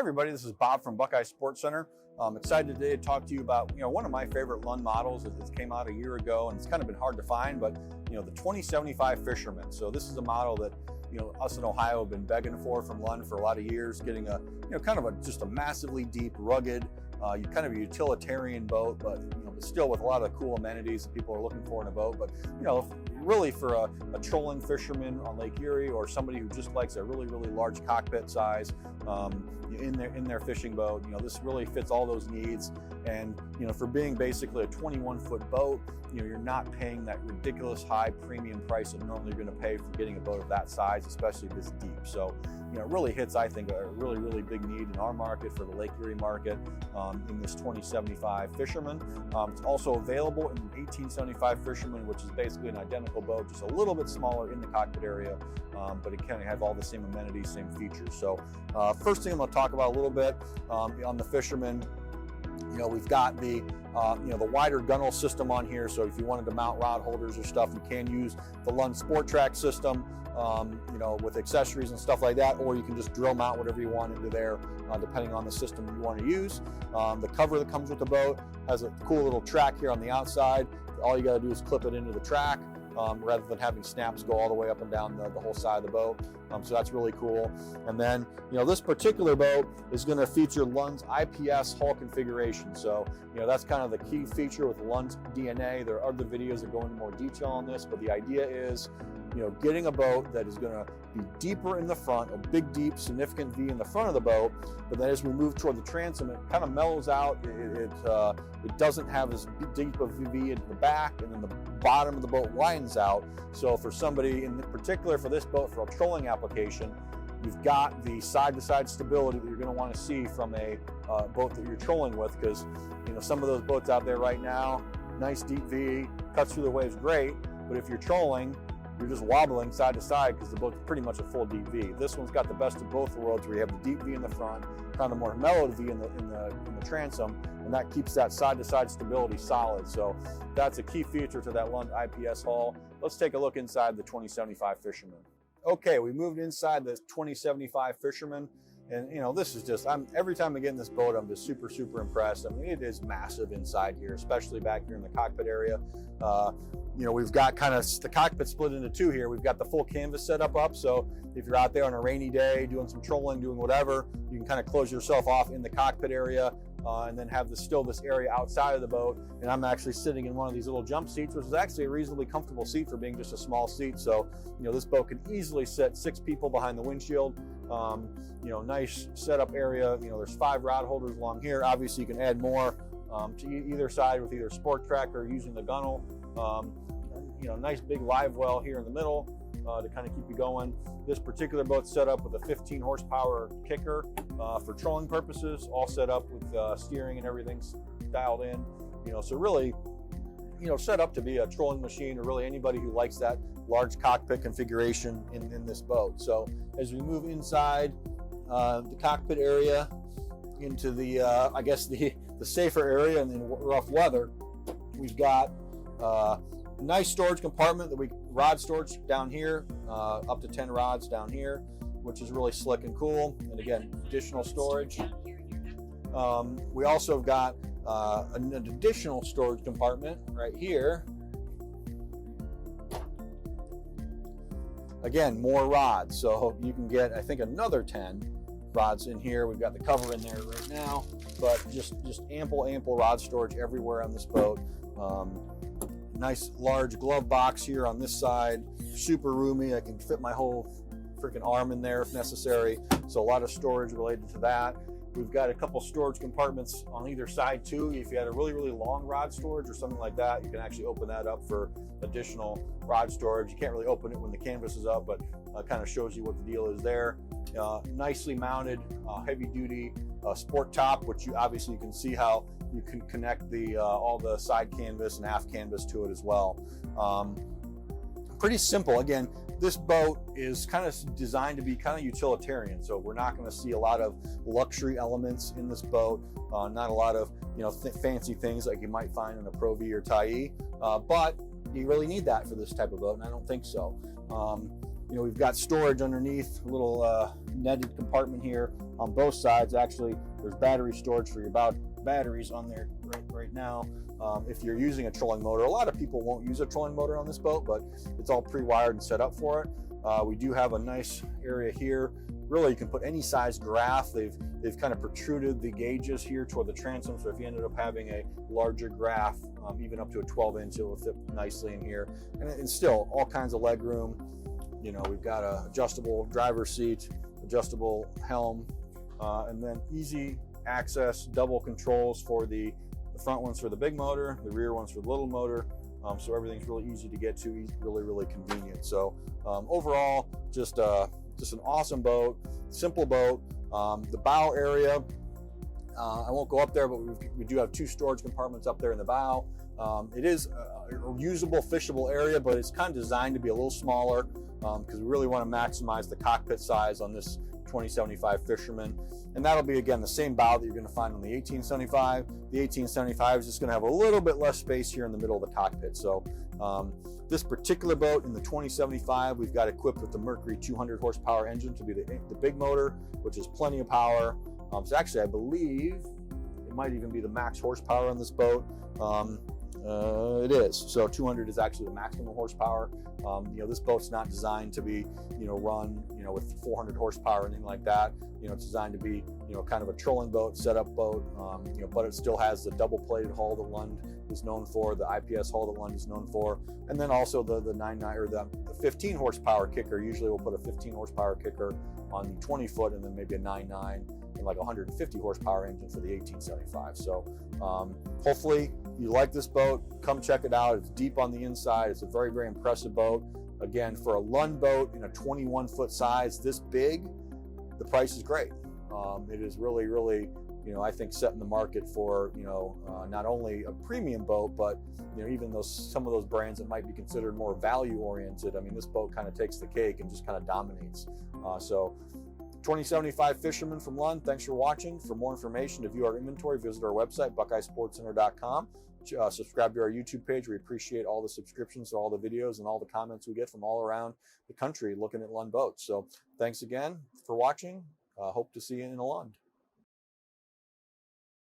everybody, this is Bob from Buckeye Sports Center. I'm excited today to talk to you about, one of my favorite Lund models. It came out a year ago and it's kind of been hard to find, but the 2075 Fisherman. So this is a model that, us in Ohio have been begging for from Lund for a lot of years, getting a, just a massively deep, rugged, kind of a utilitarian boat, but still with a lot of cool amenities that people are looking for in a boat. But really for a trolling fisherman on Lake Erie, or somebody who just likes a really large cockpit size in their fishing boat, this really fits all those needs. And for being basically a 21-foot boat, you're not paying that ridiculous high premium price that normally you're going to pay for getting a boat of that size, especially this deep. So it really hits, I think, a really big need in our market, for the Lake Erie market, in this 2075 Fisherman. It's also available in the 1875 Fisherman, which is basically an identical boat, just a little bit smaller in the cockpit area, but it kind of have all the same amenities, same features. So first thing I'm going to talk about a little bit on the Fisherman, we've got the wider gunnel system on here. So if you wanted to mount rod holders or stuff, you can use the Lund Sport Track system, with accessories and stuff like that, or you can just drill mount whatever you want into there, depending on the system you want to use. The cover that comes with the boat has a cool little track here on the outside. All you got to do is clip it into the track, rather than having snaps go all the way up and down the whole side of the boat. So that's really cool. And then, this particular boat is going to feature Lund's IPS hull configuration. So, that's kind of the key feature with Lund's DNA. There are other videos that go into more detail on this, but the idea is, getting a boat that is going to be deeper in the front, a big, deep, significant V in the front of the boat, but then as we move toward the transom, it kind of mellows out. It doesn't have as deep of V into the back, and then the bottom of the boat widens out. So for somebody, in particular for this boat, for a trolling application, you've got the side-to-side stability that you're going to want to see from a boat that you're trolling with, because some of those boats out there right now, nice deep V, cuts through the waves, great, but if you're trolling, you're just wobbling side to side because the boat's pretty much a full deep V. This one's got the best of both worlds, where you have the deep V in the front, kind of more mellowed V in the transom, and that keeps that side to side stability solid. So that's a key feature to that Lund IPS hull. Let's take a look inside the 2075 Fisherman. Okay, we moved inside the 2075 Fisherman, and this is just, every time I get in this boat, I'm just super impressed. I mean, it is massive inside here, especially back here in the cockpit area. We've got kind of the cockpit split into two here. We've got the full canvas setup up, so if you're out there on a rainy day doing some trolling, doing whatever, you can kind of close yourself off in the cockpit area, and then have this area outside of the boat. And I'm actually sitting in one of these little jump seats, which is actually a reasonably comfortable seat for being just a small seat. So this boat can easily sit 6 people behind the windshield. Nice setup area. There's 5 rod holders along here. Obviously you can add more to either side with either Sport Track or using the gunnel. Nice big live well here in the middle to kind of keep you going. This particular boat's set up with a 15 horsepower kicker for trolling purposes, all set up with steering and everything dialed in. So really, set up to be a trolling machine, or really anybody who likes that large cockpit configuration in this boat. So as we move inside the cockpit area into the, I guess the safer area and in rough weather, we've got a nice storage compartment rod storage down here, up to 10 rods down here, which is really slick and cool. And again, additional storage. We also have got an additional storage compartment right here. Again, more rods, so you can get, I think, another 10 rods in here. We've got the cover in there right now, but just ample rod storage everywhere on this boat. Nice large glove box here on this side, super roomy. I can fit my whole freaking arm in there if necessary. So a lot of storage related to that. We've got a couple storage compartments on either side too. If you had a really long rod storage or something like that, you can actually open that up for additional rod storage. You can't really open it when the canvas is up, but kind of shows you what the deal is there. Nicely mounted, heavy duty sport top, which you can see how you can connect all the side canvas and aft canvas to it as well. Pretty simple. Again, this boat is kind of designed to be kind of utilitarian, so we're not going to see a lot of luxury elements in this boat, not a lot of fancy things like you might find in a Pro V or Tyee, but you really need that for this type of boat, and I don't think so. you know, we've got storage underneath, a little netted compartment here on both sides. Actually, there's battery storage for your batteries on there right now. If you're using a trolling motor, a lot of people won't use a trolling motor on this boat, but it's all pre-wired and set up for it. We do have a nice area here. Really, you can put any size graph. They've kind of protruded the gauges here toward the transom, so if you ended up having a larger graph, even up to a 12-inch, it will fit nicely in here. And still, all kinds of leg room. You know, we've got a adjustable driver's seat, adjustable helm, and then easy access double controls for the front one's for the big motor, the rear one's for the little motor. So everything's really easy to get to, really convenient. So overall, just an awesome boat, simple boat. The bow area, I won't go up there, but we do have 2 storage compartments up there in the bow. It is a usable, fishable area, but it's kind of designed to be a little smaller because we really want to maximize the cockpit size on this 2075 Fisherman. And that'll be, again, the same bow that you're going to find on the 1875. The 1875 is just going to have a little bit less space here in the middle of the cockpit. So this particular boat in the 2075, we've got equipped with the Mercury 200 horsepower engine to be the big motor, which is plenty of power. So actually, I believe it might even be the max horsepower on this boat. It is. So 200 is actually the maximum horsepower. You know, this boat's not designed to be, you know, run, you know, with 400 horsepower or anything like that. You know, it's designed to be, you know, kind of a trolling boat, setup boat. You know, but it still has the double-plated hull that Lund is known for, the IPS hull that Lund is known for, and then also the 15 horsepower kicker. Usually, we'll put a 15 horsepower kicker on the 20-foot, and then maybe a 9.9 and like a 150 horsepower engine for the 1875. So hopefully you like this boat. Come check it out. It's deep on the inside. It's a very impressive boat. Again, for a Lund boat in a 21-foot size this big, the price is great. It is really, you know, I think setting the market for, you know, not only a premium boat, but, you know, even some of those brands that might be considered more value oriented. I mean, this boat kind of takes the cake and just kind of dominates. So 2075 Fisherman from Lund. Thanks for watching. For more information, to view our inventory, visit our website, buckeyesportscenter.com. Subscribe to our YouTube page. We appreciate all the subscriptions to all the videos and all the comments we get from all around the country looking at Lund boats. So thanks again for watching. Hope to see you in a Lund.